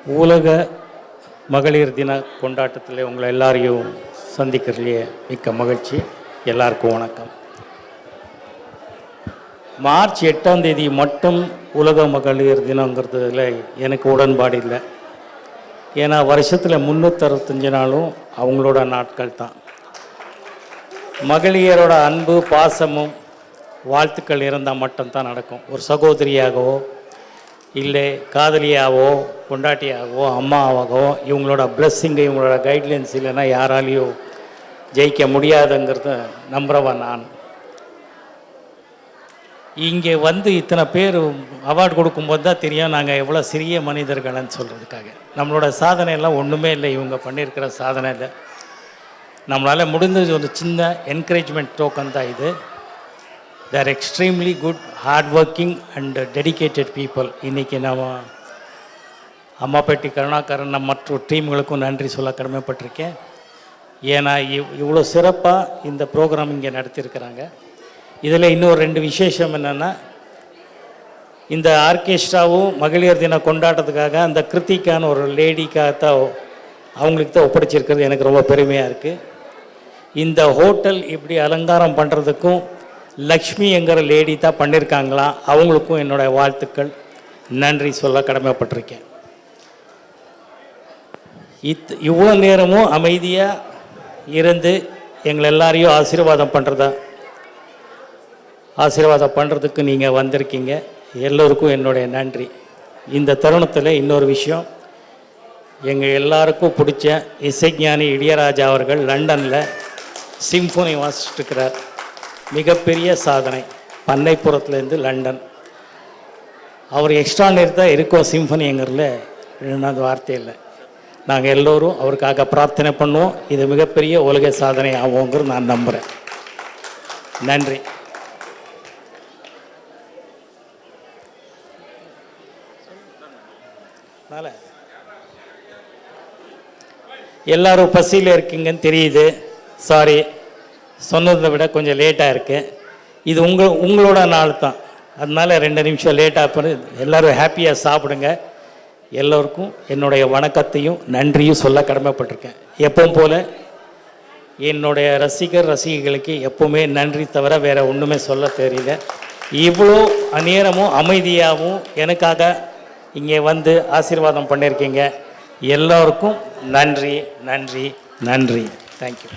உலக மகளிர் தின கொண்டாட்டத்தில் உங்களை எல்லாரையும் சந்திக்கிறதுலையே மிக்க மகிழ்ச்சி. எல்லாருக்கும் வணக்கம். மார்ச் 8ஆம் தேதி மட்டும் உலக மகளிர் தினங்கிறதுல எனக்கு உடன்பாடு இல்லை. ஏன்னா வருஷத்தில் 365 நாளும் அவங்களோட நாட்கள் தான். மகளிரோட அன்பு பாசமும் வாழ்த்துக்கள் இருந்தால் மட்டும்தான் நடக்கும். ஒரு சகோதரியாகவோ இல்லை காதலியாகவோ பொண்டாட்டியாகவோ அம்மாவாகவோ இவங்களோட பிளஸ்ஸிங்கு இவங்களோட கைட்லைன்ஸ் இல்லைன்னா யாராலையும் ஜெயிக்க முடியாதுங்கிறத நம்புகிறவன் நான். இங்கே இத்தனை பேர் அவார்டு கொடுக்கும்போது தான் தெரியும் நாங்கள் எவ்வளோ சிறிய மனிதர்கள்னு சொல்கிறதுக்காக. நம்மளோட சாதனையெல்லாம் ஒன்றுமே இல்லை, இவங்க பண்ணியிருக்கிற சாதனை இல்லை. நம்மளால் முடிஞ்சது ஒரு சின்ன என்கரேஜ்மெண்ட் டோக்கன் தான் இது. They're extremely good hard working and dedicated people. இன்றைக்கி நம்ம அம்மாப்பேட்டி கருணாகரன் மற்ற டீம்களுக்கும் நன்றி சொல்ல கடமைப்பட்டிருக்கேன். ஏன்னா இவ்வளோ சிறப்பாக இந்த ப்ரோக்ராம் இங்கே நடத்தியிருக்கிறாங்க. இதில் இன்னொரு 2 விசேஷம் என்னென்னா, இந்த ஆர்கெஸ்ட்ராவும் மகளிர் தினம் கொண்டாட்டத்துக்காக அந்த கிருத்திக்கான ஒரு லேடிக்காகத்தான் அவங்களுக்கு தான் ஒப்படைச்சிருக்கிறது. எனக்கு ரொம்ப பெருமையாக இருக்குது. இந்த ஹோட்டல் இப்படி அலங்காரம் பண்ணுறதுக்கும் லக்ஷ்மி என்கிற லேடி தான் பண்ணியிருக்காங்களாம். அவங்களுக்கும் என்னுடைய வாழ்த்துக்கள், நன்றி சொல்ல கடமைப்பட்டிருக்கேன். இவ்வளோ நேரமும் அமைதியாக இருந்து எங்களை எல்லாரையும் ஆசீர்வாதம் பண்ணுறதுக்கு நீங்கள் வந்திருக்கீங்க. எல்லோருக்கும் என்னுடைய நன்றி. இந்த தருணத்தில் இன்னொரு விஷயம், எங்கள் எல்லாருக்கும் பிடிச்ச இசைஞானி இளையராஜா அவர்கள் லண்டனில் சிம்ஃபோனி வாசிச்சுட்டுருக்கிறார். மிகப்பெரிய சாதனை. பண்ணைப்புறத்துலேருந்து லண்டன். அவர் எக்ஸ்ட்ரானரி தான் இருக்கோம் சிம்ஃபனிங்கிறதுல 2வது வார்த்தை இல்லை. நாங்கள் எல்லோரும் அவருக்காக பிரார்த்தனை பண்ணுவோம். இது மிகப்பெரிய உலக சாதனை ஆகுங்கிறது நான் நம்புகிறேன். நன்றி. எல்லோரும் பசியில் இருக்கீங்கன்னு தெரியுது. சாரி, சொன்னதை விட கொஞ்சம் லேட்டாக இருக்குது. இது உங்களோட நாள் தான், அதனால் 2 நிமிஷம் லேட்டாக பண்ணி எல்லோரும் ஹாப்பியாக சாப்பிடுங்க. எல்லோருக்கும் என்னுடைய வணக்கத்தையும் நன்றியும் சொல்ல கடமைப்பட்டிருக்கேன். எப்பவும் போல் என்னுடைய ரசிகர்களுக்கு எப்போவுமே நன்றி தவிர வேறு ஒன்றுமே சொல்ல தெரியல. இவ்வளோ நேரமும் அமைதியாகவும் எனக்காக இங்கே வந்து ஆசீர்வாதம் பண்ணியிருக்கீங்க. எல்லோருக்கும் நன்றி நன்றி நன்றி. தேங்க்யூ.